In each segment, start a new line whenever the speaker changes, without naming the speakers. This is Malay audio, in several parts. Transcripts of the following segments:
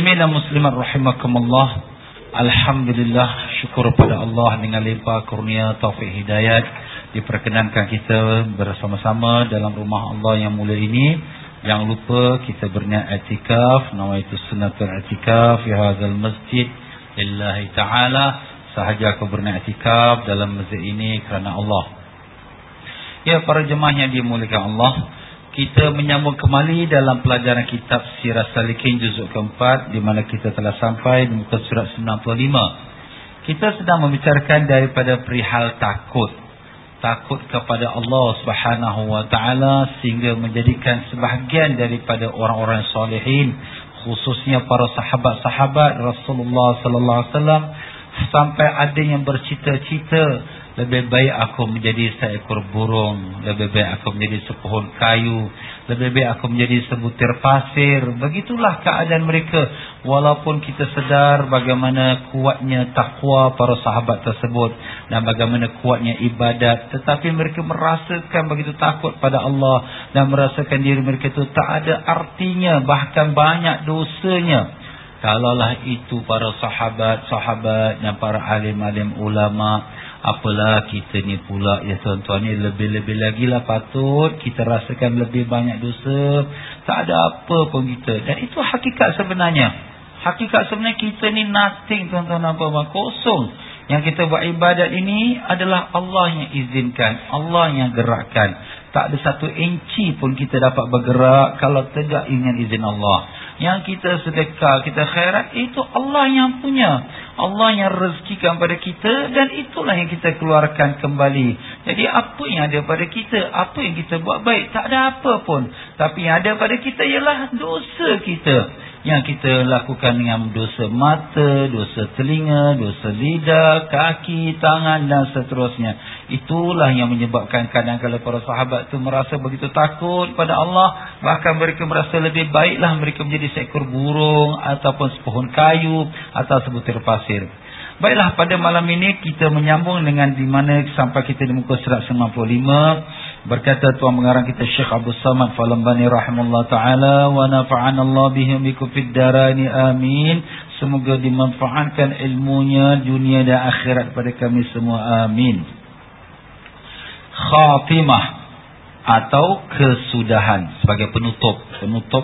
Muslimin dan muslimat rahimakumullah. Alhamdulillah, syukur pada Allah dengan limpah kurnia taufik hidayat diperkenankan kita bersama-sama dalam rumah Allah yang mulia ini. Jangan lupa kita berniat i'tikaf, nawaitu sunnatul i'tikaf fi hadzal masjid lillahi ta'ala. Sahaja aku berniat i'tikaf dalam masjid ini kerana Allah. Ya, para jemaah yang dimuliakan Allah, kita menyambung kembali dalam pelajaran kitab Sirah Salikin juzuk keempat, di mana kita telah sampai di muka surat 95. Kita sedang membicarakan daripada perihal takut kepada Allah Subhanahu wa taala, sehingga menjadikan sebahagian daripada orang-orang salihin, khususnya para sahabat-sahabat Rasulullah sallallahu alaihi wasallam, sampai ada yang bercita-cita, lebih baik aku menjadi seekor burung, lebih baik aku menjadi sepohon kayu, lebih baik aku menjadi sebutir pasir. Begitulah keadaan mereka. Walaupun kita sedar bagaimana kuatnya takwa para sahabat tersebut dan bagaimana kuatnya ibadat, tetapi mereka merasakan begitu takut pada Allah dan merasakan diri mereka itu tak ada artinya, bahkan banyak dosanya. Kalaulah itu para sahabat-sahabat dan para alim-alim ulama, apalah kita ni pula ya tuan-tuan, ni lebih-lebih lagi lah patut kita rasakan lebih banyak dosa. Tak ada apa pun kita. Dan itu hakikat sebenarnya. Hakikat sebenarnya kita ni nothing tuan-tuan, apa-apa, kosong. Yang kita buat ibadat ini adalah Allah yang izinkan, Allah yang gerakkan. Tak ada satu inci pun kita dapat bergerak kalau tidak dengan izin Allah. Yang kita sedekah, kita khairat, itu Allah yang punya. Allah yang rezekikan pada kita, dan itulah yang kita keluarkan kembali. Jadi apa yang ada pada kita, apa yang kita buat baik, tak ada apa pun. Tapi yang ada pada kita ialah dosa kita. Yang kita lakukan dengan dosa mata, dosa telinga, dosa lidah, kaki, tangan dan seterusnya. Itulah yang menyebabkan kadang-kadang para sahabat itu merasa begitu takut pada Allah. Bahkan mereka merasa lebih baiklah mereka menjadi seekor burung ataupun sepohon kayu atau sebutir pasir. Baiklah, pada malam ini kita menyambung dengan di mana sampai kita di muka surat 95. Berkata Tuan Pengarang kita Syekh Abdul Samad Falambani rahimahullah ta'ala, wa nafa'ana Allah bihim bikum fid darani amin. Semoga dimanfaatkan ilmunya dunia dan akhirat pada kami semua, amin. Khatimah atau kesudahan, sebagai penutup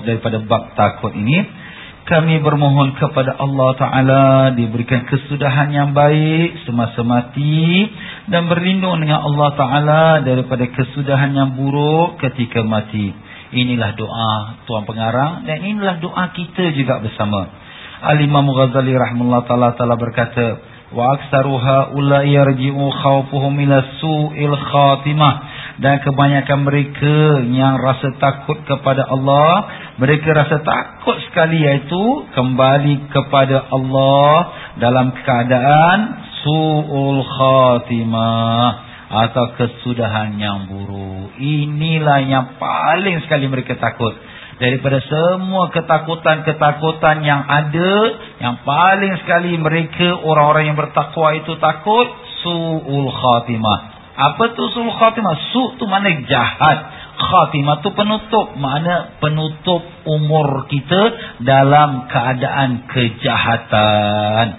daripada bab takut ini. Kami bermohon kepada Allah Ta'ala diberikan kesudahan yang baik semasa mati, dan berlindung dengan Allah Ta'ala daripada kesudahan yang buruk ketika mati. Inilah doa Tuan Pengarang, dan inilah doa kita juga bersama. Al-Imam Ghazali rahimahullah ta'ala berkata, wa aksaruha ulai yarji'u khawfuhum ila su'il khatimah. Dan kebanyakan mereka yang rasa takut kepada Allah, mereka rasa takut sekali, iaitu kembali kepada Allah dalam keadaan su'ul khatimah atau kesudahan yang buruk. Inilah yang paling sekali mereka takut. Daripada semua ketakutan-ketakutan yang ada, yang paling sekali mereka orang-orang yang bertakwa itu takut su'ul khatimah. Apa tu su'ul khatimah? Su' tu mana jahat, khatimah tu penutup, makna penutup umur kita dalam keadaan kejahatan.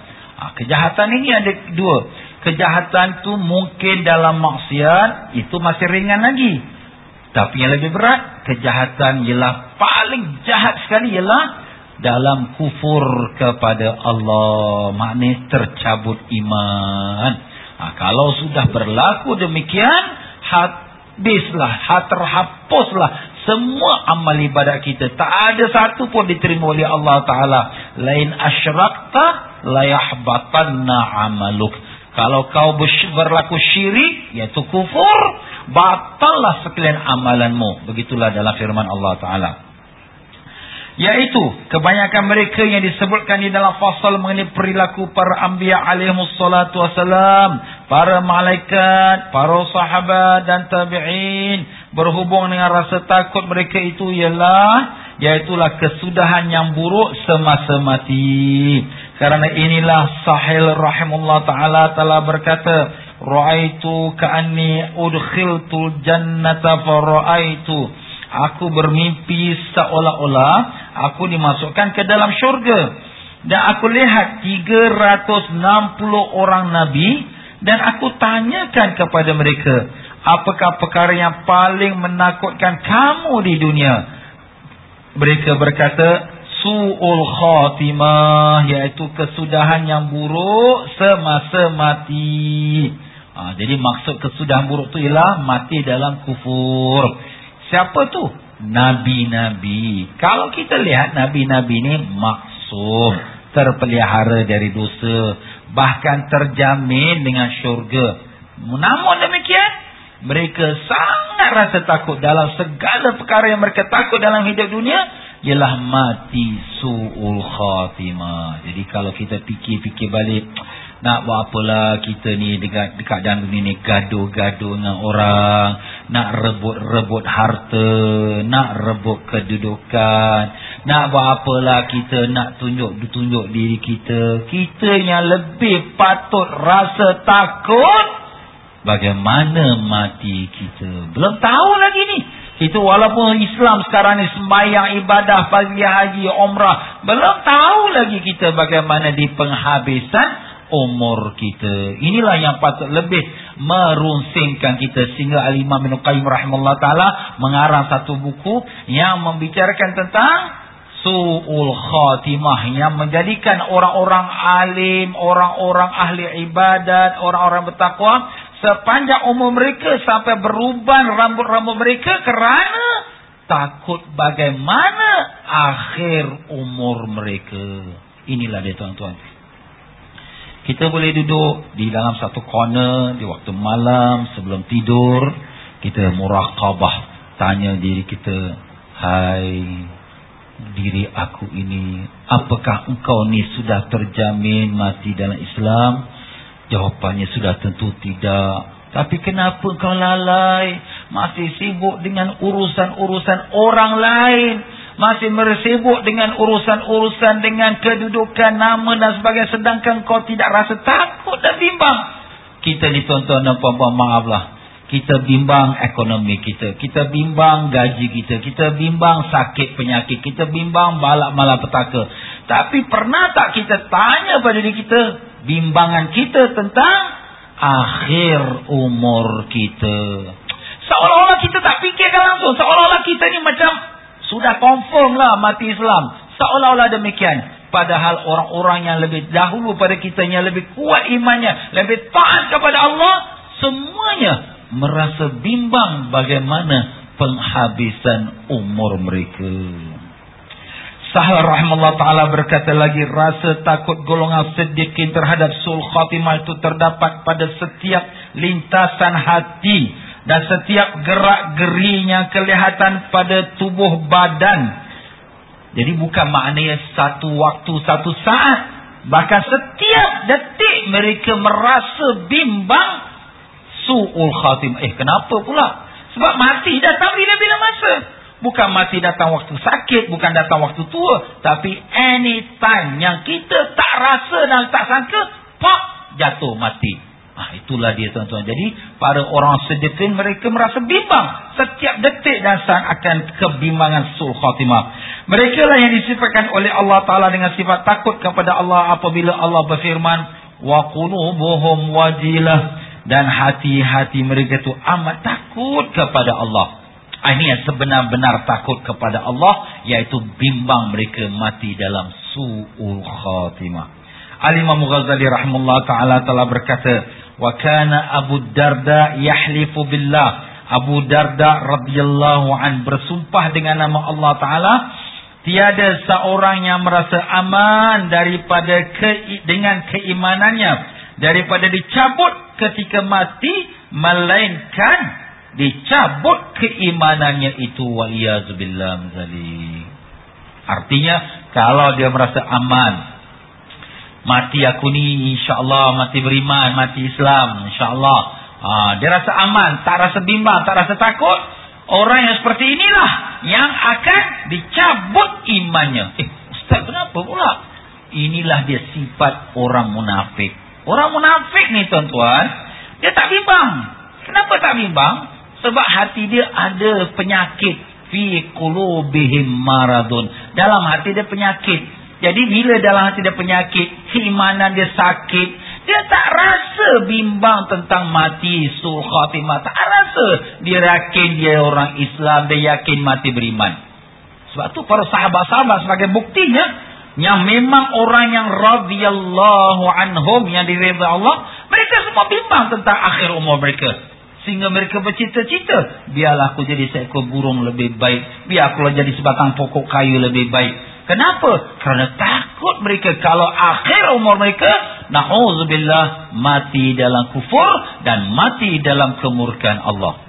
Kejahatan ini ada dua. Kejahatan tu mungkin dalam maksiat, itu masih ringan lagi. Tapi yang lebih berat, kejahatan ialah paling jahat sekali, ialah dalam kufur kepada Allah, maknanya tercabut iman. Kalau sudah berlaku demikian, terhapuslah semua amal ibadat kita. Tak ada satu pun diterima oleh Allah Ta'ala. Lain asyrakta layahbatanna amaluk. Kalau kau berlaku syirik, iaitu kufur, batallah sekalian amalanmu. Begitulah dalam firman Allah Ta'ala. Yaitu kebanyakan mereka yang disebutkan di dalam fasal mengenai perilaku para anbiya alaihimussalatu wassalam, para malaikat, para sahabat dan tabi'in, berhubung dengan rasa takut mereka itu iaitulah kesudahan yang buruk semasa mati. Karena inilah Sahil rahimahullah ta'ala telah berkata, ra'aitu ka'anni udkhiltul jannata fara'aitu. Aku bermimpi seolah-olah aku dimasukkan ke dalam syurga. Dan aku lihat 360 orang Nabi. Dan aku tanyakan kepada mereka, apakah perkara yang paling menakutkan kamu di dunia? Mereka berkata, su'ul khatimah, iaitu kesudahan yang buruk semasa mati. Jadi maksud kesudahan buruk tu ialah mati dalam kufur. Siapa tu? Nabi-Nabi. Kalau kita lihat Nabi-Nabi ni maksum, terpelihara dari dosa, bahkan terjamin dengan syurga. Namun demikian, mereka sangat rasa takut dalam segala perkara yang mereka takut dalam hidup dunia, ialah mati su'ul khatimah. Jadi kalau kita fikir-fikir balik, nak buat apalah kita ni dekat dalam dunia ni, gaduh-gaduh dengan orang, nak rebut-rebut harta, nak rebut kedudukan, nak buat apalah kita nak tunjuk diri kita. Kita yang lebih patut rasa takut bagaimana mati kita. Belum tahu lagi ni. Itu walaupun Islam sekarang ni sembahyang, ibadah, pagi, haji, umrah, belum tahu lagi kita bagaimana di penghabisan umur kita. Inilah yang patut lebih merunsingkan kita, sehingga Al-Imam Ibn Qayyim rahimahullah ta'ala mengarang satu buku yang membicarakan tentang su'ul khatimah, yang menjadikan orang-orang alim, orang-orang ahli ibadat, orang-orang bertakwa sepanjang umur mereka sampai beruban rambut-rambut mereka kerana takut bagaimana akhir umur mereka. Inilah dia tuan-tuan. Kita boleh duduk di dalam satu corner di waktu malam sebelum tidur, kita muraqabah, tanya diri kita, hai diri aku ini, apakah engkau ni sudah terjamin mati dalam Islam? Jawapannya sudah tentu tidak. Tapi kenapa kau lalai? Masih sibuk dengan urusan-urusan orang lain. Masih bersibuk dengan urusan-urusan dengan kedudukan, nama dan sebagainya. Sedangkan kau tidak rasa takut dan bimbang. Kita ni tuan-tuan dan puan-puan, maaflah. Kita bimbang ekonomi kita. Kita bimbang gaji kita. Kita bimbang sakit penyakit. Kita bimbang balak malapetaka. Tapi pernah tak kita tanya pada diri kita, bimbangan kita tentang akhir umur kita? Seolah-olah kita tak fikirkan langsung. Seolah-olah kita ni macam sudah confirm lah mati Islam. Seolah-olah demikian. Padahal orang-orang yang lebih dahulu pada kita, yang lebih kuat imannya, lebih taat kepada Allah, semuanya merasa bimbang bagaimana penghabisan umur mereka. Sahal rahimahullah ta'ala berkata lagi, rasa takut golongan siddiqin terhadap su'ul khatimah itu terdapat pada setiap lintasan hati dan setiap gerak-gerinya kelihatan pada tubuh badan. Jadi bukan maknanya satu waktu, satu saat, bahkan setiap detik mereka merasa bimbang su'ul khatimah. Kenapa pula? Sebab mati datang bila-bila masa. Bukan mati datang waktu sakit, bukan datang waktu tua, tapi anytime yang kita tak rasa dan tak sangka, pak, jatuh mati. Itulah dia tuan-tuan. Jadi para orang siddiqin, mereka merasa bimbang setiap detik dan saat akan kebimbangan su'ul khatimah. Mereka lah yang disifatkan oleh Allah Ta'ala dengan sifat takut kepada Allah apabila Allah berfirman, wa qulubuhum wajilah, dan hati-hati mereka itu amat takut kepada Allah. Ini yang sebenar-benar takut kepada Allah, iaitu bimbang mereka mati dalam su'ul khatimah. Al-Imam Ghazali rahimahullah ta'ala telah berkata, wa kana Abu Darda yahlifu billah. Abu Darda radhiyallahu an bersumpah dengan nama Allah Ta'ala, tiada seorang yang merasa aman daripada dengan keimanannya daripada dicabut ketika mati, melainkan dicabut keimanannya itu, waliyazubillah mzali. Artinya kalau dia merasa aman, mati aku ni insyaAllah mati beriman, mati Islam insyaAllah, dia rasa aman, tak rasa bimbang, tak rasa takut, orang yang seperti inilah yang akan dicabut imannya. Ustaz, kenapa pula? Inilah dia sifat orang munafik. Orang munafik ni tuan-tuan, dia tak bimbang. Kenapa tak bimbang? Sebab hati dia ada penyakit. Fi qulubihim maradun. Dalam hati dia penyakit.
Jadi bila dalam hati dia penyakit, keimanan dia sakit, dia tak rasa bimbang tentang mati, su'ul khatimah. Tak rasa. Dia yakin dia orang Islam, dia yakin mati beriman. Sebab tu para sahabat-sahabat sebagai buktinya, yang memang orang yang radhiyallahu anhum, yang diridha Allah, mereka semua bimbang tentang akhir umur mereka. Sehingga mereka bercita-cita, biarlah aku jadi seekor burung lebih baik, biar aku jadi sebatang pokok kayu lebih baik. Kenapa? Kerana takut mereka kalau akhir umur mereka, na'udzubillah, mati dalam kufur dan mati dalam kemurkaan Allah.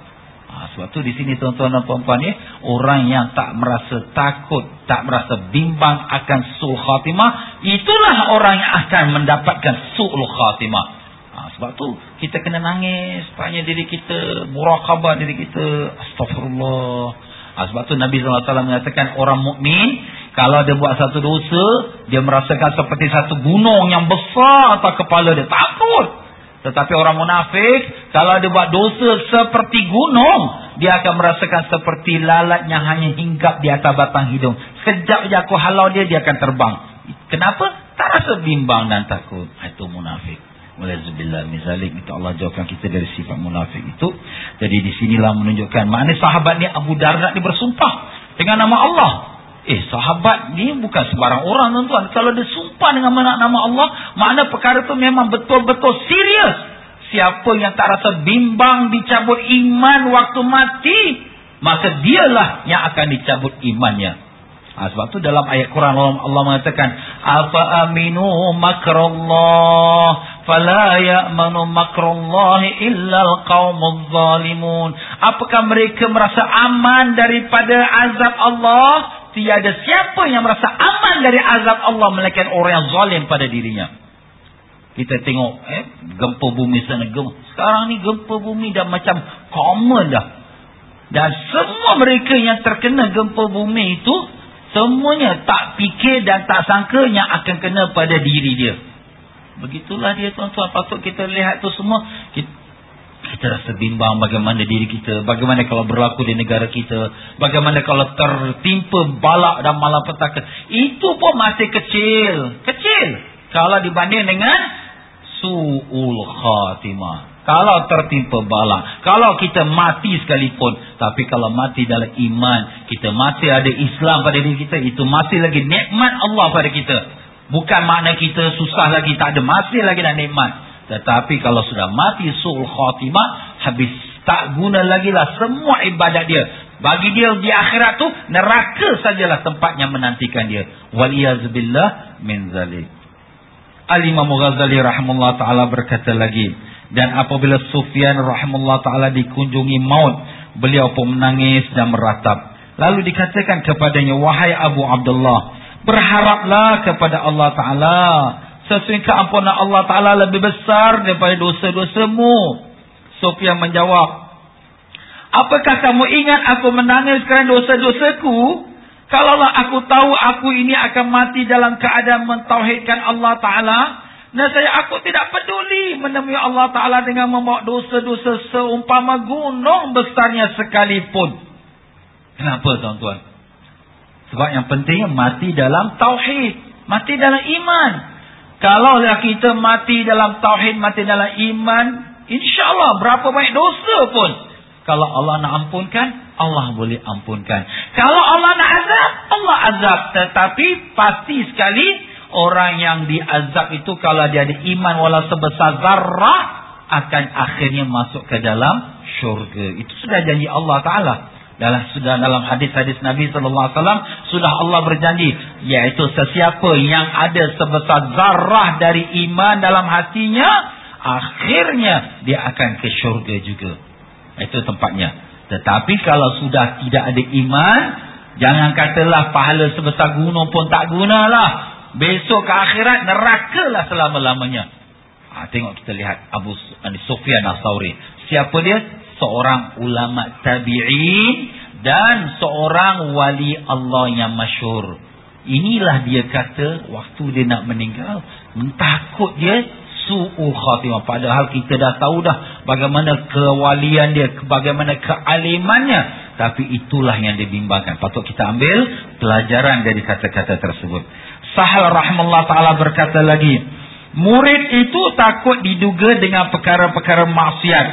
Sebab tu di sini tuan-tuan dan puan-puan ni, orang yang tak merasa takut, tak merasa bimbang akan su'ul khatimah, itulah orang yang akan mendapatkan su'ul khatimah. Sebab tu kita kena nangis, tanya diri kita, muraqabah diri kita, astagfirullah. Sebab tu Nabi SAW mengatakan orang mukmin kalau dia buat satu dosa, dia merasakan seperti satu gunung yang besar atas kepala dia, takut. Tetapi orang munafik, kalau dia buat dosa seperti gunung, dia akan merasakan seperti lalat yang hanya hinggap di atas batang hidung. Sekejap je aku halau dia, dia akan terbang. Kenapa? Tak rasa bimbang dan takut. Itu munafik. Walaizubillah min zalik. Minta Allah jauhkan kita dari sifat munafik itu. Jadi di sinilah menunjukkan makna sahabat ni, Abu Darda ni bersumpah dengan nama Allah. Sahabat ni bukan sebarang orang tuan-tuan. Kalau dia sumpah dengan nama Allah, makna perkara tu memang betul-betul serius. Siapa yang tak rasa bimbang dicabut iman waktu mati, maka dialah yang akan dicabut imannya. Sebab tu dalam ayat Quran Allah mengatakan, afa aminu makrallah fala ya'manu makrallahi illal qaumuz zalimun. Apakah mereka merasa aman daripada azab Allah? Tiada siapa yang merasa aman dari azab Allah melainkan orang yang zalim pada dirinya. Kita tengok gempa bumi sana, sekarang ni gempa bumi dah macam common dah. Dan semua mereka yang terkena gempa bumi itu, semuanya tak fikir dan tak sangka yang akan kena pada diri dia. Begitulah dia tuan-tuan. Patut kita lihat tu semua. Kita rasa bimbang bagaimana diri kita. Bagaimana kalau berlaku di negara kita. Bagaimana kalau tertimpa balak dan malapetaka. Itu pun masih kecil. Kecil. Kalau dibanding dengan su'ul khatimah. Kalau tertimpa balak. Kalau kita mati sekalipun. Tapi kalau mati dalam iman. Kita masih ada Islam pada diri kita. Itu masih lagi nikmat Allah pada kita. Bukan makna kita susah lagi. Tak ada. Masih lagi nak nikmat. Tetapi kalau sudah mati su'ul khatimah, habis, tak guna lagi lah semua ibadat dia. Bagi dia di akhirat tu, neraka sajalah tempatnya menantikan dia. Waliyazubillah min zalik. Al-Imam Ghazali rahimahullah ta'ala berkata lagi, dan apabila Sufyan rahimahullah ta'ala dikunjungi maut, beliau pun menangis dan meratap. Lalu dikatakan kepadanya, wahai Abu Abdullah, berharaplah kepada Allah Ta'ala. Sesungguhnya keampunan Allah Ta'ala lebih besar daripada dosa-dosamu. Sufyan menjawab, apakah kamu ingat aku menangis kerana dosa-dosaku? Kalaulah aku tahu aku ini akan mati dalam keadaan mentauhidkan Allah Ta'ala, nescaya aku tidak peduli menemui Allah Ta'ala dengan membawa dosa-dosa seumpama gunung besarnya sekalipun. Kenapa tuan-tuan? Sebab yang penting mati dalam tauhid, mati dalam iman. Kalau kita mati dalam tauhid, mati dalam iman, insya-Allah berapa banyak dosa pun, kalau Allah nak ampunkan, Allah boleh ampunkan. Kalau Allah nak azab, Allah azab. Tetapi pasti sekali orang yang diazab itu, kalau dia ada iman walau sebesar zarrah, akan akhirnya masuk ke dalam syurga. Itu sudah janji Allah Ta'ala. Sudah dalam hadis-hadis Nabi SAW, sudah Allah berjanji, iaitu sesiapa yang ada sebesar zarrah dari iman dalam hatinya, akhirnya dia akan ke syurga juga. Itu tempatnya. Tetapi kalau sudah tidak ada iman, jangan katalah pahala sebesar gunung pun tak gunalah. Besok ke akhirat nerakalah selama-lamanya. Tengok, kita lihat Abu Sufyan As-Sawri. Siapa dia? Seorang ulama tabi'in dan seorang wali Allah yang masyhur. Inilah dia kata waktu dia nak meninggal, takut dia su'ul khatimah. Padahal kita dah tahu dah bagaimana kewalian dia, bagaimana kealimannya. Tapi itulah yang dibimbangkan. Patut kita ambil pelajaran dari kata-kata tersebut. Sahal rahimahullah ta'ala berkata lagi, murid itu takut diduga dengan perkara-perkara maksiat.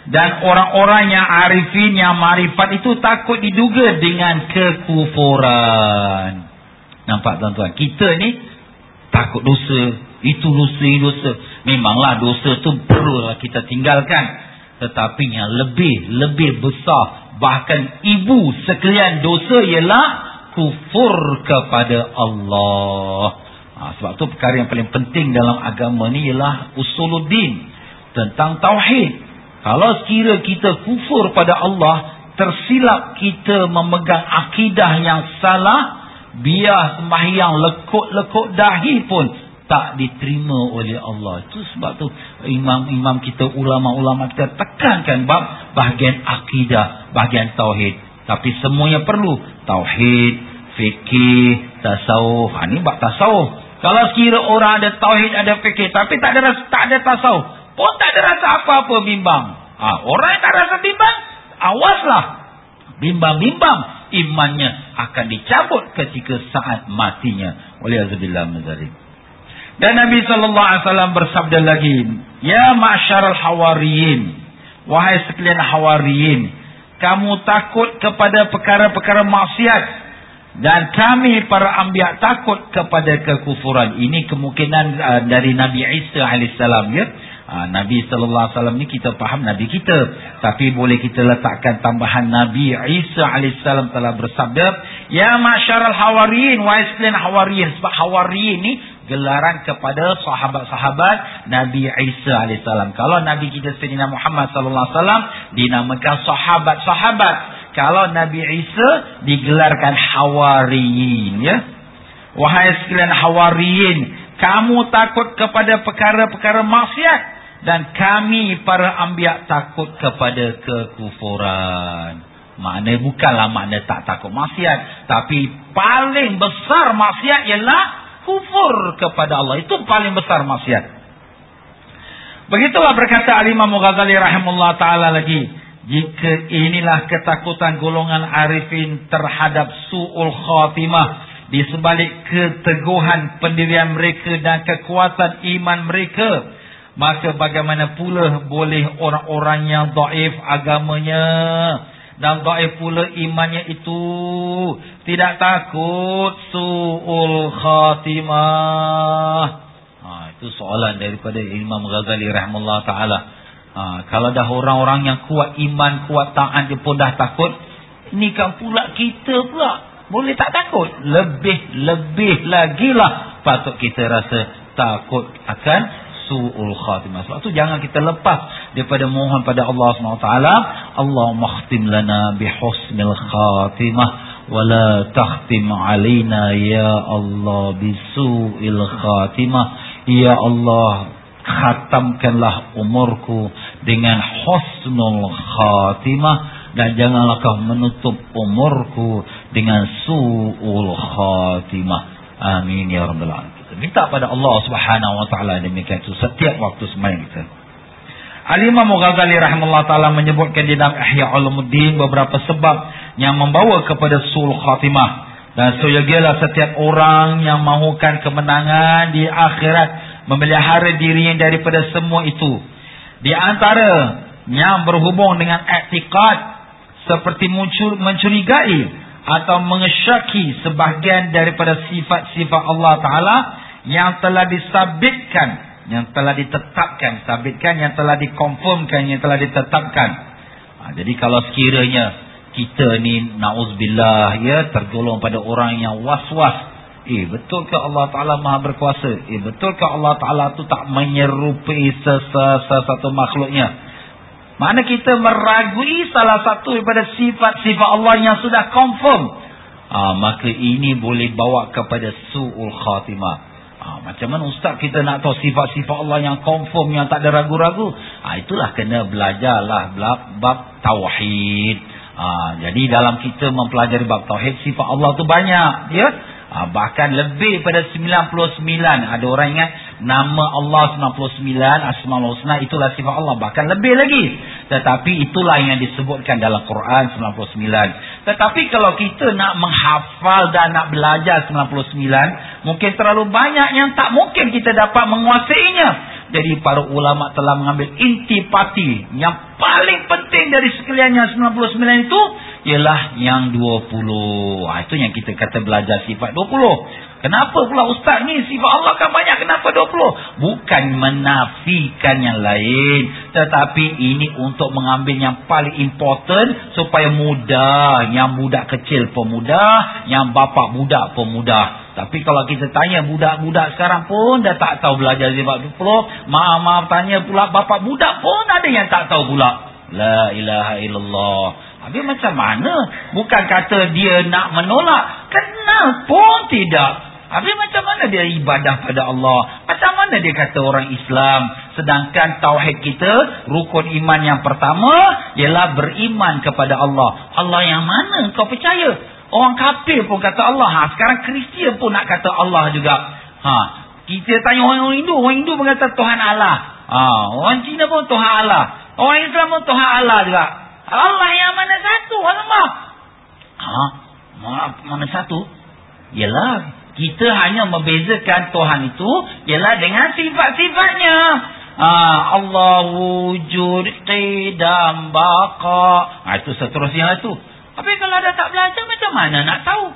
Dan orang-orang yang arifin, yang marifat itu takut diduga dengan kekufuran. Nampak tuan-tuan? Kita ni takut dosa. Itu dosa, ini dosa. Memanglah dosa tu perlulah kita tinggalkan. Tetapi yang lebih besar, bahkan ibu sekalian dosa ialah kufur kepada Allah. Sebab tu perkara yang paling penting dalam agama ni ialah usuluddin, tentang tauhid. Kalau sekira kita kufur pada Allah, tersilap kita memegang akidah yang salah, biar sembahyang lekuk-lekuk dahi pun tak diterima oleh Allah. Itu sebab tu imam-imam kita, ulama-ulama kita tekankan bab bahagian akidah, bahagian tauhid. Tapi semuanya perlu. Tauhid, fikih, tasawuf. Ini bab tasawuf. Kalau sekira orang ada tauhid, ada fikih, tapi tak ada tasawuf, pun tak ada rasa apa-apa bimbang. Orang yang tak rasa bimbang, awaslah. Bimbang-bimbang, imannya akan dicabut ketika saat matinya. Waliyahzubillah min dzalik. Dan Nabi SAW bersabda lagi, ya ma'syaral hawariyin, wahai sekalian hawariyin, kamu takut kepada perkara-perkara maksiat, dan kami para anbiya takut kepada kekufuran. Ini kemungkinan dari Nabi Isa AS, ya. Nabi SAW ni kita faham Nabi kita, tapi boleh kita letakkan tambahan Nabi Isa AS telah bersabda, ya ma'syaral hawariyin, wahai sekalian hawariyin. Sebab hawariyin ni gelaran kepada sahabat-sahabat Nabi Isa AS. Kalau Nabi kita Sayyidina Muhammad SAW dinamakan sahabat-sahabat. Kalau Nabi Isa digelarkan hawariyin, ya. Wahai sekalian hawariyin, kamu takut kepada perkara-perkara maksiat, dan kami para anbiya takut kepada kekufuran. Maknanya bukanlah makna tak takut maksiat, tapi paling besar maksiat ialah kufur kepada Allah. Itu paling besar maksiat. Begitulah berkata Al-Imam Ghazali rahimahullah ta'ala lagi, jika inilah ketakutan golongan arifin terhadap su'ul khatimah, di sebalik keteguhan pendirian mereka dan kekuatan iman mereka, maka bagaimana pula boleh orang-orang yang dhaif agamanya dan dhaif pula imannya itu tidak takut su'ul khatimah? Itu soalan daripada Imam Ghazali rahimahullah ta'ala. Kalau dah orang-orang yang kuat iman, kuat taat, dia pun dah takut, ini kan pula kita pula boleh tak takut? Lebih lagi lah patut kita rasa takut akan su'ul khatimah. Sebab tu jangan kita lepas daripada mohon pada Allah SWT, Allahumma khtim lana bihusnil khatimah wala takhtim alaina ya Allah bisu'il khatimah. Ya Allah, khatamkanlah umurku dengan husnul khatimah, dan janganlah kau menutup umurku dengan su'ul khatimah. Amin ya rabbal alamin. Kita minta pada Allah Subhanahu wa taala demikian itu setiap waktu sembahyang kita. Al-Imam Ghazali rahimahullah taala menyebutkan di dalam Ihya Ulumuddin beberapa sebab yang membawa kepada su'ul khatimah, dan seyogialah setiap orang yang mahukan kemenangan di akhirat memelihara dirinya daripada semua itu. Di antara yang berhubung dengan i'tiqad, seperti mencurigai atau mengesyaki sebahagian daripada sifat-sifat Allah Ta'ala yang telah disabitkan, yang telah ditetapkan, sabitkan, yang telah dikonfirmkan, yang telah ditetapkan. Jadi kalau sekiranya kita ni na'udzubillah, ya, tergolong pada orang yang was-was, betulkah Allah Ta'ala maha berkuasa? Betulkah Allah Ta'ala tu tak menyerupai satu makhluknya? Mana kita meragui salah satu daripada sifat-sifat Allah yang sudah confirm, maka ini boleh bawa kepada su'ul khatimah. Macam mana ustaz kita nak tahu sifat-sifat Allah yang confirm, yang tak ada ragu-ragu? Itulah kena belajarlah bab tauhid. Jadi dalam kita mempelajari bab tauhid, sifat Allah tu banyak, ya. Bahkan lebih pada 99. Ada orang ingat nama Allah 99, Asmaul Husna, itulah sifat Allah. Bahkan lebih lagi. Tetapi itulah yang disebutkan dalam Quran 99. Tetapi kalau kita nak menghafal dan nak belajar 99, Mungkin terlalu banyak yang tak mungkin kita dapat menguasainya. Jadi para ulama telah mengambil intipati. Yang paling penting dari sekalian yang 99 itu ialah yang 20. Itu yang kita kata belajar sifat 20. Kenapa pula ustaz ni sifat Allah kan banyak, kenapa 20? Bukan menafikan yang lain, tetapi ini untuk mengambil yang paling important supaya mudah. Yang budak kecil pun mudah, yang bapa budak pun mudah. Tapi kalau kita tanya budak-budak sekarang pun dah tak tahu belajar sifat 20. Maaf tanya pula bapak budak pun ada yang tak tahu pula. La ilaha illallah. Habis macam mana? Bukan kata dia nak menolak, kenal pun tidak. Habis macam mana dia ibadah pada Allah? Macam mana dia kata orang Islam? Sedangkan tauhid kita, rukun iman yang pertama ialah beriman kepada Allah. Allah yang mana kau percaya? Orang kafir pun kata Allah. Sekarang Kristian pun nak kata Allah juga. Kita tanya orang Hindu pun kata Tuhan Allah. Orang Cina pun Tuhan Allah. Orang Islam pun Tuhan Allah juga. Allah yang mana satu? Allah. Mana satu? Yalah, kita hanya membezakan Tuhan itu ialah dengan sifat-sifatnya. Allah wujud, qidam, baqa. Itu seterusnya itu. Tapi kalau dah tak belajar macam mana nak tahu?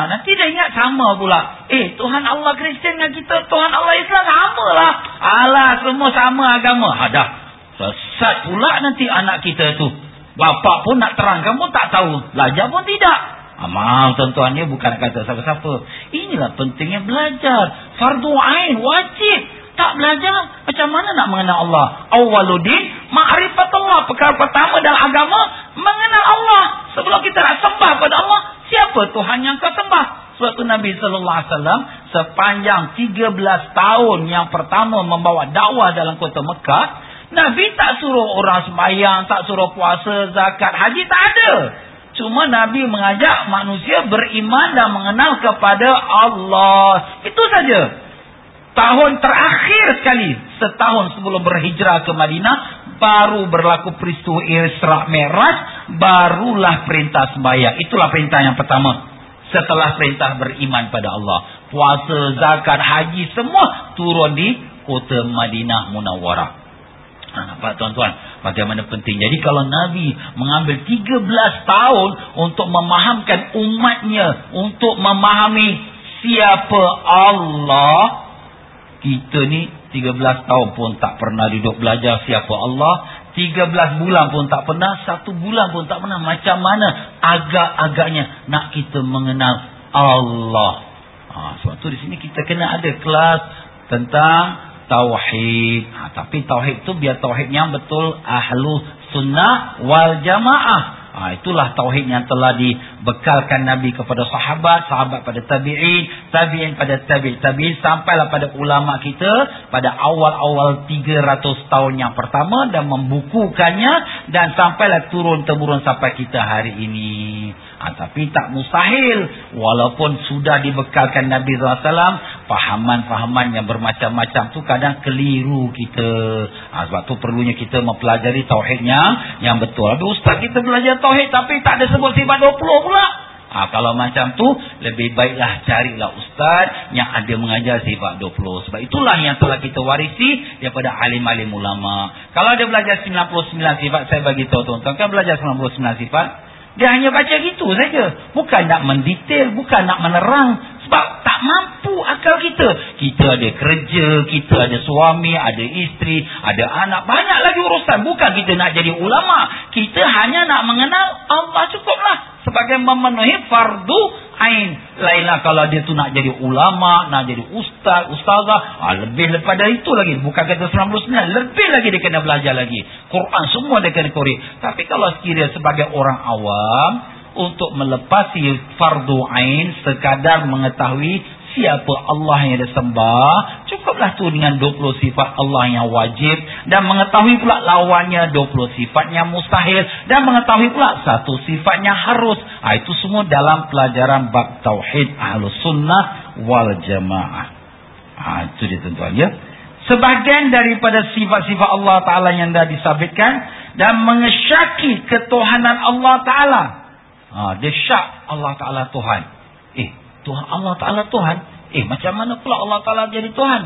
Nanti dah ingat sama pula. Tuhan Allah Kristian dengan kita, Tuhan Allah Islam sama lah. Allah semua sama agama. Dah. Sesat pula nanti anak kita tu. Bapak pun nak terangkan pun tak tahu. Belajar pun tidak. Maaf tuan-tuan, ni bukan kata siapa-siapa. Inilah pentingnya belajar. Fardu ain, wajib. Tak belajar, macam mana nak mengenal Allah? Awwaluddin, ma'rifatullah. Perkara pertama dalam agama, mengenal Allah. Sebelum kita nak sembah pada Allah, siapa Tuhan yang kau sembah? Sebab tu Nabi SAW sepanjang 13 tahun yang pertama membawa dakwah dalam kota Mekah, Nabi tak suruh orang sembahyang, tak suruh puasa, zakat, haji, tak ada. Cuma Nabi mengajak manusia beriman dan mengenal kepada Allah. Itu saja. Tahun terakhir sekali, setahun sebelum berhijrah ke Madinah, baru berlaku peristiwa Isra Mi'raj, barulah perintah sembahyang. Itulah perintah yang pertama. Setelah perintah beriman pada Allah. Puasa, zakat, haji, semua turun di kota Madinah Munawwarah. Nampak tuan-tuan bagaimana penting. Jadi kalau Nabi mengambil 13 tahun untuk memahamkan umatnya, untuk memahami siapa Allah, kita ni 13 tahun pun tak pernah duduk belajar siapa Allah. 13 bulan pun tak pernah. 1 bulan pun tak pernah. Macam mana agak-agaknya nak kita mengenal Allah? Sebab tu di sini kita kena ada kelas tentang tauhid. Tapi tauhid tu biar tauhid yang betul ahlu sunnah wal jamaah. Itulah tauhid yang telah dibekalkan Nabi kepada sahabat, sahabat pada tabi'in, tabi'in pada tabi'in, sampailah pada ulama kita pada awal-awal 300 tahun yang pertama dan membukukannya dan sampailah turun-temurun sampai kita hari ini. Tapi tak mustahil, walaupun sudah dibekalkan Nabi SAW, fahaman-fahaman yang bermacam-macam tu kadang keliru kita. Sebab tu perlunya kita mempelajari tauhid yang betul. Habis ustaz kita belajar tauhid tapi tak ada sebut sifat 20 pula. Kalau macam tu, lebih baiklah carilah ustaz yang ada mengajar sifat 20. Sebab itulah yang telah kita warisi daripada alim-alim ulama. Kalau dia belajar 99 sifat, saya bagi tahu tuan-tuan, kan belajar 99 sifat, dia hanya baca gitu saja. Bukan nak mendetail, bukan nak menerang. Sebab tak mampu akal kita. Kita ada kerja, kita ada suami, ada isteri, ada anak. Banyak lagi urusan. Bukan kita nak jadi ulama. Kita hanya nak mengenal Allah, cukuplah. Sebagai memenuhi fardu ain. Lainlah kalau dia tu nak jadi ulama, nak jadi ustaz, ustazah, lebih daripada itu lagi. Bukan kata 99, lebih lagi dia kena belajar lagi. Quran semua dia kena korek. Tapi kalau sekiranya sebagai orang awam, untuk melepasi fardu ain, sekadar mengetahui siapa Allah yang dia sembah, cukuplah tu dengan 20 sifat Allah yang wajib, dan mengetahui pula lawannya 20 sifat yang mustahil, dan mengetahui pula satu sifatnya harus. Itu semua dalam pelajaran bab tauhid ahlus sunnah wal jamaah. Itu dia tuan-tuan ya. Sebahagian daripada sifat-sifat Allah Ta'ala yang dah disabitkan dan mengesyaki ketuhanan Allah Ta'ala. Dia syak Allah Ta'ala Tuhan. Tuhan Allah Ta'ala Tuhan. Macam mana pula Allah Ta'ala jadi Tuhan?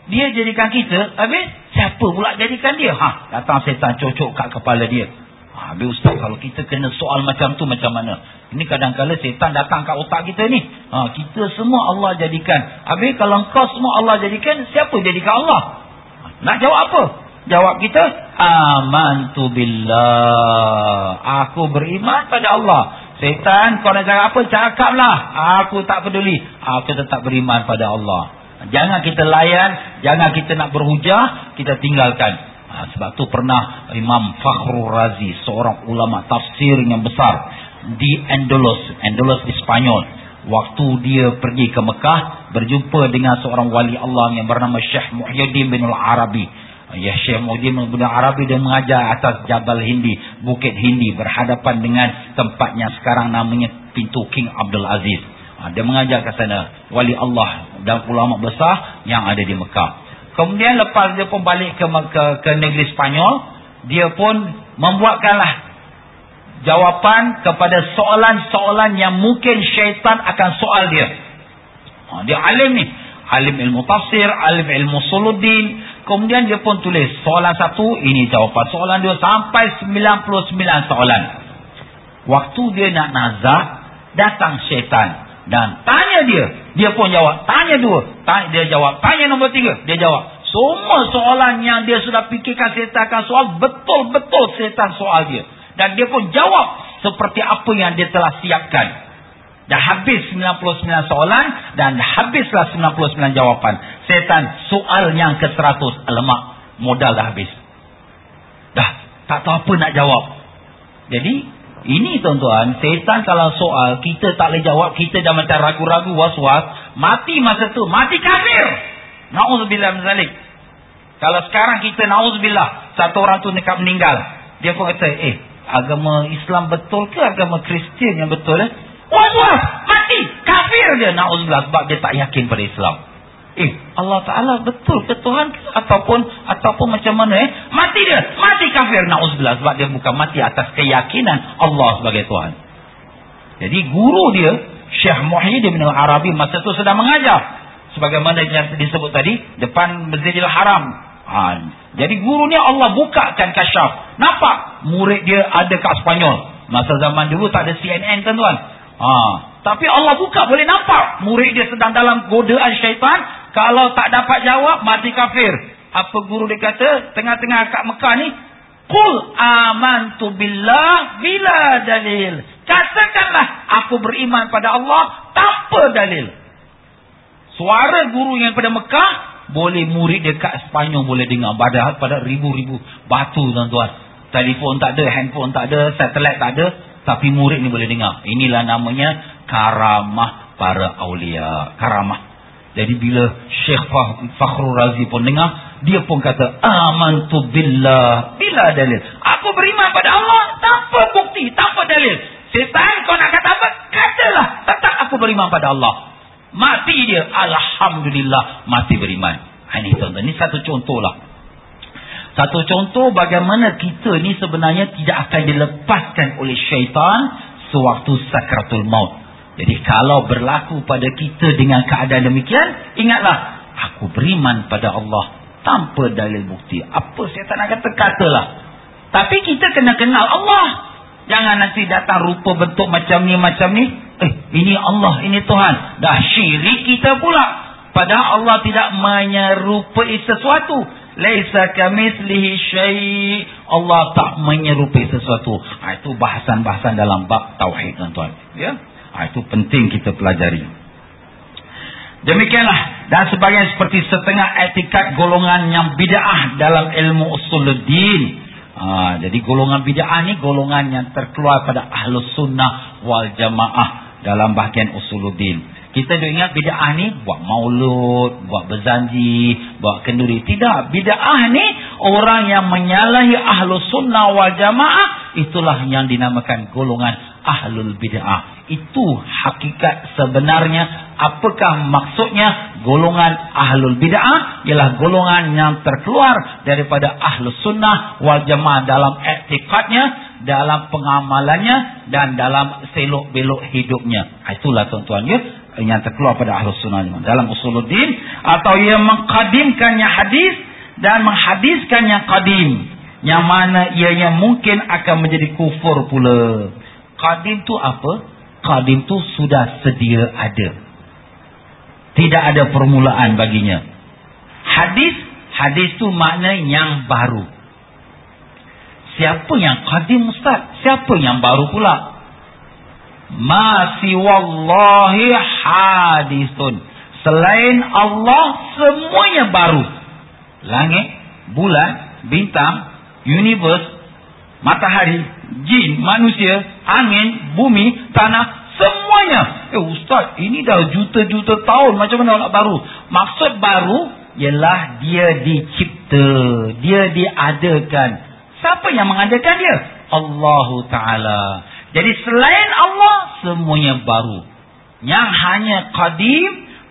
Dia jadikan kita, habis siapa pula jadikan dia? Datang setan cocok kat kepala dia. Habis ustaz, kalau kita kena soal macam tu macam mana? Ini kadang-kadang setan datang kat otak kita ni. Kita semua Allah jadikan. Habis kalau kau semua Allah jadikan, siapa jadikan Allah? Nak jawab apa? Jawab kita, amantu billah. Aku beriman pada Allah. Setan, kau nak cakap apa? Cakaplah. Aku tak peduli. Aku tetap beriman pada Allah. Jangan kita layan, jangan kita nak berhujah, kita tinggalkan. Sebab tu pernah Imam Fakhrul Razi, seorang ulama tafsir yang besar di Andalus di Spanyol. Waktu dia pergi ke Mekah, berjumpa dengan seorang wali Allah yang bernama Syekh Muhyiddin bin Al-Arabi. Syekh Muhyiddin bin Al-Arabi dia mengajar atas Jabal Hindi, Bukit Hindi, berhadapan dengan tempatnya sekarang namanya Pintu King Abdul Aziz. Dia mengajar ke sana, wali Allah dan ulama besar yang ada di Mekah. Kemudian lepas dia pun balik ke negeri Spanyol, dia pun membuatkanlah jawapan kepada soalan-soalan yang mungkin syaitan akan soal dia. Dia alim ni, alim ilmu tafsir, alim ilmu usuluddin. Kemudian dia pun tulis soalan satu, ini jawapan. Soalan dua, sampai 99 soalan. Waktu dia nak nazak, datang syaitan dan tanya dia pun jawab. Tanya dua, dia jawab. Tanya nombor tiga, dia jawab. Semua soalan yang dia sudah fikirkan syaitan akan soal, betul-betul syaitan soal dia. Dan dia pun jawab seperti apa yang dia telah siapkan. Dah habis 99 soalan dan habislah 99 jawapan. Syaitan soal yang ke-100, alamak, modal dah habis. Dah tak tahu apa nak jawab. Jadi ini tuan-tuan, syaitan kalau soal kita tak boleh jawab, kita dah macam ragu-ragu, was-was, mati masa tu, mati kafir. Na'udzubillah min zalik. Kalau sekarang kita na'udzubillah, satu orang tu dekat meninggal, dia pun kata, agama Islam betul ke agama Kristian yang betul? Was-was, mati kafir dia, na'udzubillah, sebab dia tak yakin pada Islam. Allah Ta'ala betul ke Tuhan ataupun macam mana mati dia, mati kafir, na'udzubillah, sebab dia bukan mati atas keyakinan Allah sebagai Tuhan. Jadi guru dia Syekh Muhyiddin bin Al-Arabi masa tu sedang mengajar, sebagaimana yang disebut tadi, depan Masjidil Haram. Jadi guru ni Allah bukakan kasyaf. Nampak murid dia ada kat Spanyol. Masa zaman dulu tak ada CNN kan tuan. Tapi Allah buka, boleh nampak murid dia sedang dalam godaan syaitan. Kalau tak dapat jawab, mati kafir. Apa guru dia kata tengah-tengah kat Mekah ni? Qul amantu billah bila dalil. Katakanlah aku beriman pada Allah tanpa dalil. Suara guru yang pada Mekah, boleh murid dekat Spanyol boleh dengar. Padahal pada ribu-ribu batu tuan-tuan. Telefon tak ada, handphone tak ada, satelit tak ada. Tapi murid ni boleh dengar. Inilah namanya karamah para awliya. Karamah. Jadi bila Syekh Fakhrul Razi pun dengar, dia pun kata, amantu billah bila dalil. Aku beriman pada Allah tanpa bukti, tanpa dalil. Setan kau nak kata apa? Katalah, tetap aku beriman pada Allah. Mati dia, alhamdulillah, mati beriman. Ini tuan-tuan, ini satu contoh lah. Satu contoh bagaimana kita ni sebenarnya tidak akan dilepaskan oleh syaitan sewaktu sakratul maut. Jadi kalau berlaku pada kita dengan keadaan demikian, ingatlah, aku beriman pada Allah tanpa dalil bukti. Apa syaitan nak kata, katalah. Tapi kita kena kenal Allah. Jangan nanti datang rupa bentuk macam ni. Ini Allah, ini Tuhan. Dah syirik kita pula. Padahal Allah tidak menyerupai sesuatu. Laisa kamitslihi syai'. Allah tak menyerupai sesuatu. Itu bahasan-bahasan dalam bab tauhid tuan-tuan. Ya. Itu penting kita pelajari. Demikianlah. Dan sebagainya seperti setengah etikat golongan yang bid'ah dalam ilmu usuluddin. Jadi golongan bid'ah ni golongan yang terkeluar pada ahlus sunnah wal jamaah dalam bahagian usuluddin. Kita dah ingat bid'ah ni buat maulud, buat berjanji, buat kenduri. Tidak, bid'ah ni orang yang menyalahi ahlus sunnah wal jamaah, itulah yang dinamakan golongan ahlul bid'ah. Itu hakikat sebenarnya. Apakah maksudnya golongan ahlul bid'ah? Ialah golongan yang terkeluar daripada ahlus sunnah wal jamaah dalam i'tikadnya, dalam pengamalannya dan dalam selok belok hidupnya. Itulah tuan-tuan ya. yang terkeluar pada Ahlus Sunnah dalam Usuluddin, atau ia mengqadimkan yang hadis dan menghadiskan yang qadim, yang mana ianya mungkin akan menjadi kufur pula. Qadim tu apa? Qadim tu sudah sedia ada, tidak ada permulaan baginya. Hadis tu makna yang baru. Siapa yang qadim, Ustaz? Siapa yang baru pula? Ma siwallahi hadisun. Selain Allah semuanya baru. Langit, bulan, bintang, universe, matahari, jin, manusia, angin, bumi, tanah, semuanya. Ustaz, ini dah juta-juta tahun, macam mana nak baru? Maksud baru ialah dia dicipta, dia diadakan. Siapa yang mengadakan dia? Allah Ta'ala. Jadi selain Allah semuanya baru. Yang hanya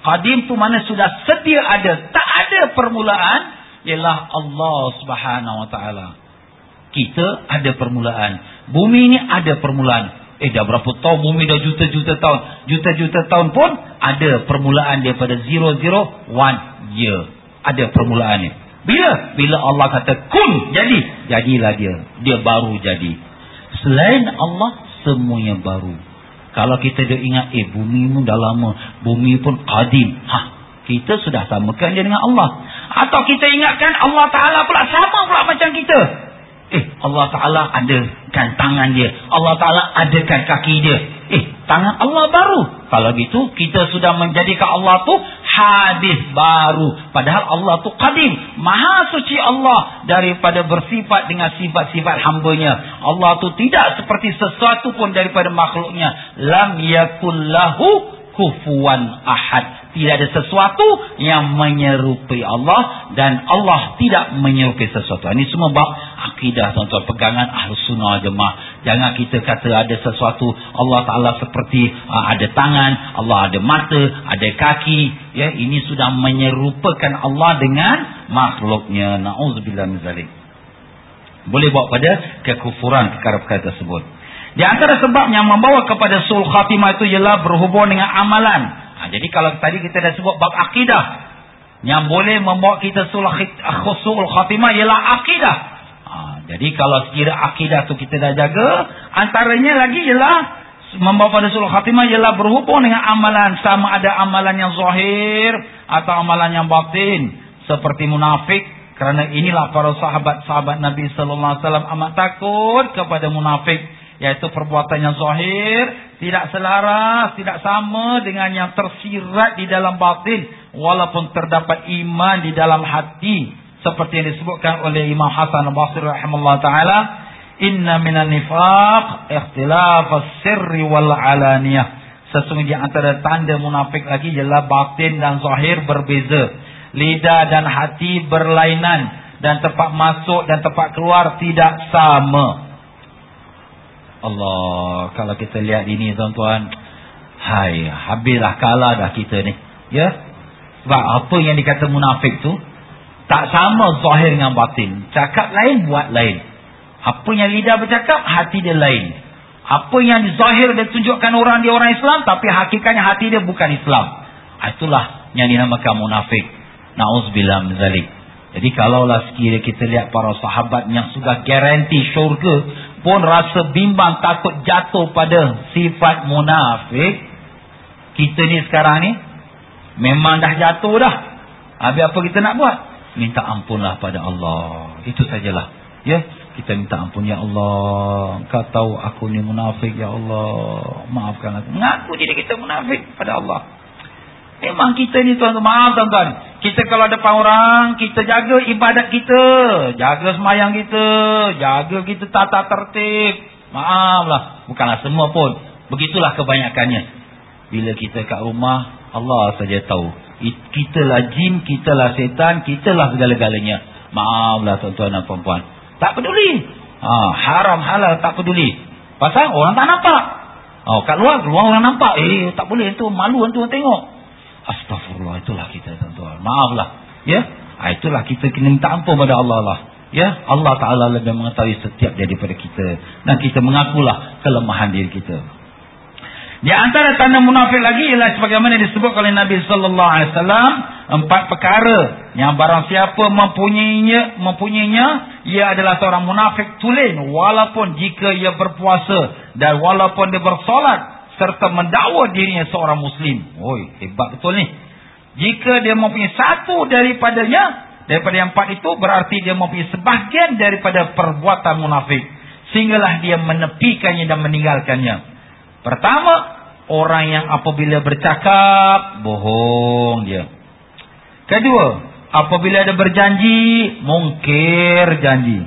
qadim tu mana sudah sedia ada, tak ada permulaan, ialah Allah Subhanahu Wa Ta'ala. Kita ada permulaan. Bumi ni ada permulaan. Dah berapa tahun bumi, dah juta-juta tahun. Juta-juta tahun pun ada permulaan daripada 001 year. Ada permulaannya. Bila Allah kata kun, jadilah dia. Dia baru jadi. Selain Allah semuanya baru. Kalau kita dah ingat bumi pun dah lama, bumi pun qadim, kita sudah samakan dia dengan Allah. Atau kita ingatkan Allah Ta'ala pula sama pula macam kita. Allah Ta'ala adakan tangan dia, Allah Ta'ala adakan kaki dia. Tangan Allah baru. Kalau gitu kita sudah menjadikan Allah tu hadis baru. Padahal Allah tu qadim. Maha suci Allah daripada bersifat dengan sifat-sifat hambanya. Allah tu tidak seperti sesuatu pun daripada makhluknya. Lam yakul lahu kufuwan ahad. Tidak ada sesuatu yang menyerupai Allah, dan Allah tidak menyerupai sesuatu. Ini semua bab akidah, tuan-tuan, pegangan Ahlus Sunnah Jemaah. Jangan kita kata ada sesuatu Allah Ta'ala seperti ada tangan, Allah ada mata, ada kaki. Ya, ini sudah menyerupakan Allah dengan makhluknya. Na'udzubillah min zalik. Boleh bawa pada kekufuran perkara-perkara tersebut. Di antara sebab yang membawa kepada su'ul khatimah itu ialah berhubung dengan amalan. Jadi kalau tadi kita dah sebut bab akidah, yang boleh membawa kita su'ul khatimah ialah akidah. Jadi kalau sekira akidah tu kita dah jaga, antaranya lagi ialah membawa pada su'ul khatimah ialah berhubung dengan amalan. Sama ada amalan yang zahir atau amalan yang batin, seperti munafik. Kerana inilah para sahabat-sahabat Nabi sallallahu alaihi wasallam amat takut kepada munafik, iaitu perbuatan yang zahir tidak selaras, tidak sama dengan yang tersirat di dalam batin, walaupun terdapat iman di dalam hati, seperti yang disebutkan oleh Imam Hasan al-Basri rahimahullah ta'ala, inna minan nifaq ikhtilaf as-sirri wal alaniyah. Sesungguhnya antara tanda munafik lagi ialah batin dan zahir berbeza, lidah dan hati berlainan, dan tempat masuk dan tempat keluar tidak sama. Allah, kalau kita lihat ini, tuan-tuan, habislah kalah dah kita ni. Ya? Sebab apa yang dikata munafik tu tak sama zahir dengan batin. Cakap lain, buat lain. Apa yang lidah bercakap, hati dia lain. Apa yang zahir dia tunjukkan orang Islam, tapi hakikatnya hati dia bukan Islam. Itulah yang dinamakan munafik. Na'udzubillah min zalik. Jadi kalaulah sekiranya kita lihat para sahabat yang sudah garanti syurga pun rasa bimbang, takut jatuh pada sifat munafik, kita ni sekarang ni memang dah jatuh dah. Habis apa kita nak buat? Minta ampunlah pada Allah. Itu sajalah. Ya, kita minta ampun, ya Allah, Engkau tahu aku ni munafik, ya Allah, maafkan aku. Mengaku diri kita munafik pada Allah. Memang kita ni, tuan-tuan, maaf tuan-tuan, kita kalau depan orang, kita jaga ibadat kita, jaga semayang kita, jaga kita tata tertib. Maaflah, bukanlah semua pun, begitulah kebanyakannya. Bila kita kat rumah, Allah saja tahu. Kitalah jin, kitalah setan, kitalah segala-galanya. Maaflah tuan-tuan dan puan-puan. Tak peduli. Haram halal tak peduli. Pasal orang tak nampak. Kat luar orang nampak. Tak boleh tu, malu tu tengok. Astaghfirullah, itulah kita tuan-tuan. Maaflah. Ya, itulah kita kena minta ampun pada Allah lah. Ya, Allah Ta'ala lebih mengetahui setiap daripada kita, dan kita mengakulah kelemahan diri kita. Di antara tanda munafik lagi ialah sebagaimana disebut oleh Nabi sallallahu alaihi wasallam, 4 perkara yang barang siapa mempunyainya ia adalah seorang munafik tulen walaupun jika ia berpuasa dan walaupun dia bersolat serta mendakwa dirinya seorang muslim. Oi, hebat betul ni. Jika dia mempunyai satu daripada yang 4 itu, berarti dia mempunyai sebahagian daripada perbuatan munafik, sehinggalah dia menepikannya dan meninggalkannya. Pertama, orang yang apabila bercakap bohong dia. Kedua, apabila ada berjanji mungkir janji.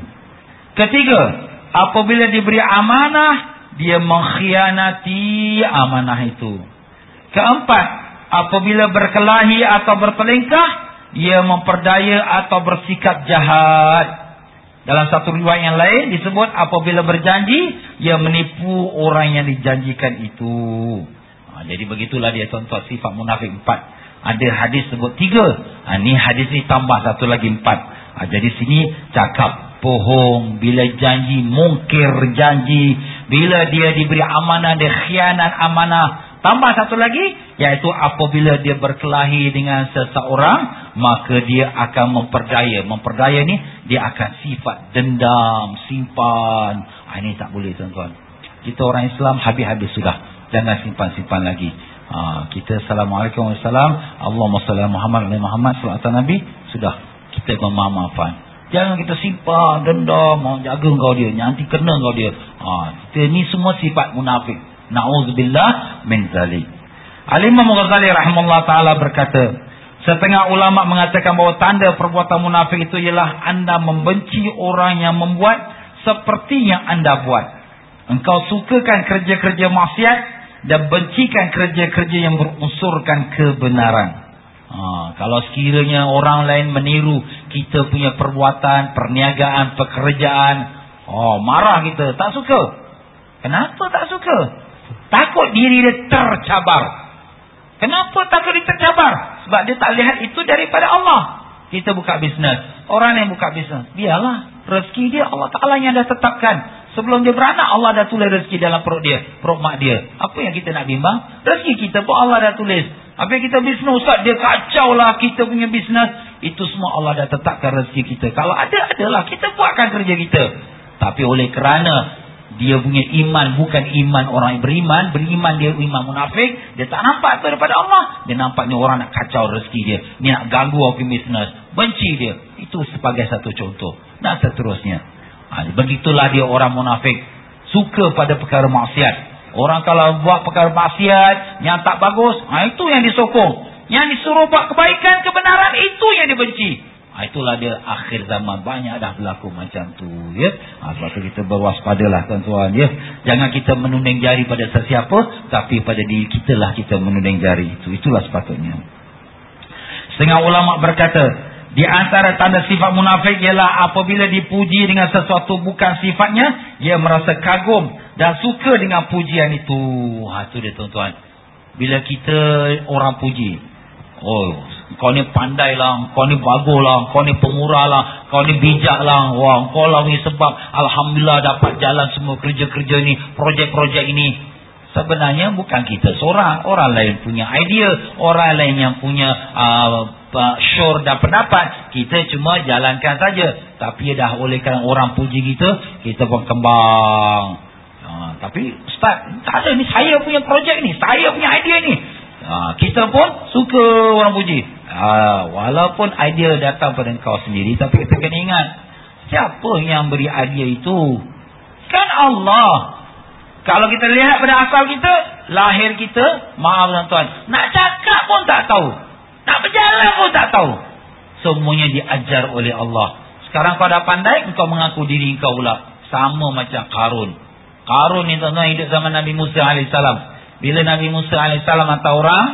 Ketiga, apabila diberi amanah dia mengkhianati amanah itu. Keempat, apabila berkelahi atau bertelingkah ia memperdaya atau bersikap jahat. Dalam satu riwayat yang lain disebut apabila berjanji ia menipu orang yang dijanjikan itu. Jadi begitulah dia tuan-tuan, sifat munafik 4. Ada hadis sebut 3. Ni hadis ni tambah satu lagi 4. Jadi sini cakap bohong, bila janji mungkir janji, bila dia diberi amanah dia khianat amanah. Tambah satu lagi, iaitu apabila dia berkelahi dengan seseorang maka dia akan memperdaya. Memperdaya ni dia akan sifat dendam, simpan. Ini tak boleh tuan-tuan. Kita orang Islam habis-habis sudah. Jangan simpan-simpan lagi. Kita Assalamualaikum warahmatullahi wabarakatuh. Allahumma salli ala Muhammad wa Muhammad sallallahu alaihi Nabi. Sudah. Kita bermaaf-maafan. Jangan kita simpan dendam, mau jaga kau dia, nanti kena kau dia. Kita ni semua sifat munafik. Na'udzubillah min zalik. Al-Imam Ghazali rahimahullah ta'ala berkata, setengah ulama mengatakan bahawa tanda perbuatan munafik itu ialah anda membenci orang yang membuat seperti yang anda buat. Engkau sukakan kerja-kerja maksiat dan bencikan kerja-kerja yang berunsurkan kebenaran. Kalau sekiranya orang lain meniru kita punya perbuatan, perniagaan, pekerjaan, marah kita, tak suka. Kenapa tak suka? Takut diri dia tercabar. Kenapa takut dia tercabar? Sebab dia tak lihat itu daripada Allah. Kita buka bisnes, orang yang buka bisnes, biarlah rezeki dia Allah Ta'ala yang dah tetapkan. Sebelum dia beranak Allah dah tulis rezeki dalam perut dia, perut mak dia. Apa yang kita nak bimbang? Rezeki kita pun Allah dah tulis. Apa yang kita bisnes, ustaz dia kacau lah kita punya bisnes. Itu semua Allah dah tetapkan rezeki kita. Kalau adalah kita buatkan kerja kita. Tapi oleh kerana dia punya iman bukan iman orang yang beriman dia iman munafik, dia tak nampak itu daripada Allah. Dia nampaknya orang nak kacau rezeki dia, dia nak ganggu orang bisnes, benci dia. Itu sebagai satu contoh. Dan seterusnya. Begitulah dia orang munafik, suka pada perkara maksiat. Orang kalau buat perkara maksiat yang tak bagus, itu yang disokong. Yang disuruh buat kebaikan, kebenaran, itu yang dibenci. Itulah dia akhir zaman. Banyak dah berlaku macam tu, ya. Sebab tu kita berwaspadalah tuan-tuan, ya. Jangan kita menunding jari pada sesiapa, tapi pada diri kita lah kita menunding jari. Itulah sepatutnya. Setengah ulama berkata, di antara tanda sifat munafik ialah apabila dipuji dengan sesuatu bukan sifatnya, ia merasa kagum dan suka dengan pujian itu. Itu dia tuan-tuan. Bila kita orang puji, kau ni pandai lah, kau ni bagus lah, kau ni pemurah lah, kau ni bijak lah, wah, kau lah ni sebab Alhamdulillah dapat jalan semua kerja-kerja ni, projek-projek ini. Sebenarnya bukan kita seorang, orang lain punya idea, orang lain yang punya syur dan pendapat. Kita cuma jalankan saja. Tapi dah oleh kerana orang puji kita pun kembang. Tapi ustaz, tak ada ni, saya punya projek ni, saya punya idea ni. Kita pun suka orang puji. Walaupun idea datang pada engkau sendiri, tapi kita kena ingat, siapa yang beri idea itu? Kan Allah. Kalau kita lihat pada asal kita, lahir kita, maaf tuan-tuan, nak cakap pun tak tahu, nak berjalan pun tak tahu. Semuanya diajar oleh Allah. Sekarang kau dah pandai, engkau mengaku diri engkau pula. Sama macam Qarun. Qarun ni tuan-tuan hidup zaman Nabi Musa AS. Bila Nabi Musa AS hantar orang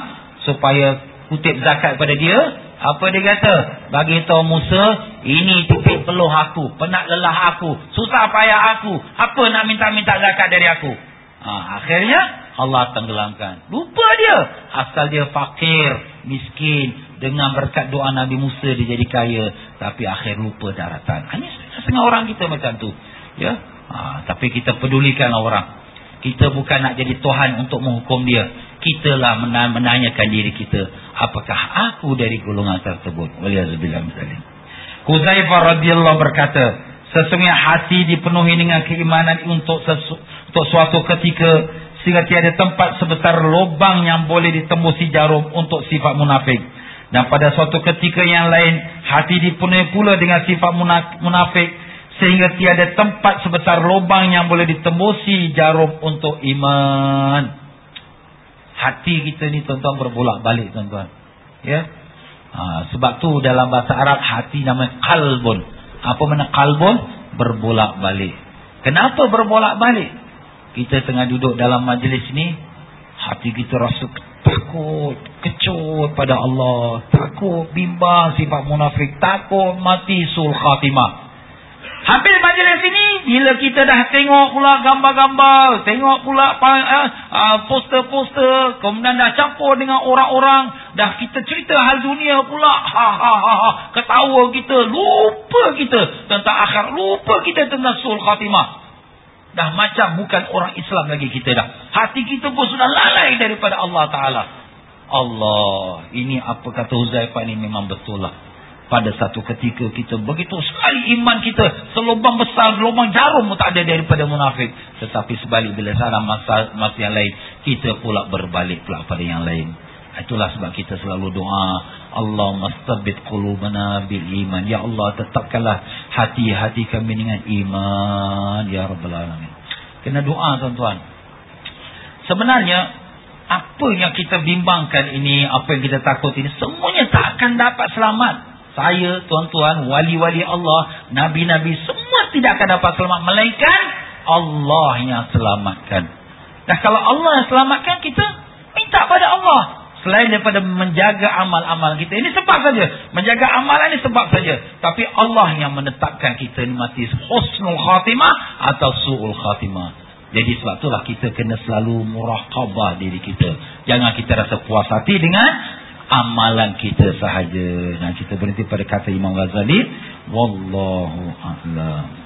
supaya kutip zakat pada dia, apa dia kata? Bagi tahu Musa, ini tipik peluh aku, penat lelah aku, susah payah aku, apa nak minta-minta zakat dari aku? Akhirnya Allah tenggelamkan. Lupa dia, asal dia fakir, miskin, dengan berkat doa Nabi Musa dia jadi kaya, tapi akhir lupa daratan. Ini setengah orang kita macam tu, ya. Tapi kita pedulikan orang. Kita bukan nak jadi Tuhan untuk menghukum dia. Kitalah menanyakan diri kita, apakah aku dari golongan tersebut? Waliyahzubillah misalnya. Huzaifah radhiyallahu berkata, sesungguhnya hati dipenuhi dengan keimanan untuk suatu ketika, sehingga tiada tempat sebesar lubang yang boleh ditembusi jarum untuk sifat munafik. Dan pada suatu ketika yang lain, hati dipenuhi pula dengan sifat munafik, sehingga tiada tempat sebesar lubang yang boleh ditembusi jarum untuk iman. Hati kita ni tuan-tuan berbolak-balik tuan-tuan. Ya. Sebab tu dalam bahasa Arab hati namanya qalbun. Apa makna qalbun? Berbolak-balik. Kenapa berbolak-balik? Kita tengah duduk dalam majlis ni, hati kita rasa takut, kecut pada Allah, takut bimbang sifat munafik, takut mati sul khatimah. Habis majlis ini, bila kita dah tengok pula gambar-gambar, tengok pula poster-poster, kemudian dah campur dengan orang-orang, dah kita cerita hal dunia pula, ketawa kita, lupa kita tentang akhirat, lupa kita tentang sul khatimah. Dah macam bukan orang Islam lagi kita dah. Hati kita pun sudah lalai daripada Allah Ta'ala. Allah, ini apa kata Huzaifah ni memang betul lah. Pada satu ketika kita begitu sekali iman kita, selubang besar, lubang jarum pun tak ada daripada munafik. Tetapi sebalik bila salah masa yang lain, kita pula berbalik pula pada yang lain. Itulah sebab kita selalu doa, Allahumma tsabbit qulubana bil iman. Ya Allah, tetapkanlah hati-hati kami dengan iman, ya rabbal alamin. Kena doa tuan-tuan. Sebenarnya apa yang kita bimbangkan ini, apa yang kita takut ini, semuanya tak akan dapat selamat. Saya, tuan-tuan, wali-wali Allah, nabi-nabi, semua tidak akan dapat selamat, melainkan Allah yang selamatkan. Dan kalau Allah yang selamatkan, kita minta pada Allah. Selain daripada menjaga amal-amal kita. Ini sebab saja. Menjaga amalan ini sebab saja. Tapi Allah yang menetapkan kita ni mati husnul khatimah atau su'ul khatimah. Jadi sebab itulah kita kena selalu muraqabah diri kita. Jangan kita rasa puas hati dengan amalan kita sahaja. Nah, kita berhenti pada kata Imam Ghazali, wallahu a'lam.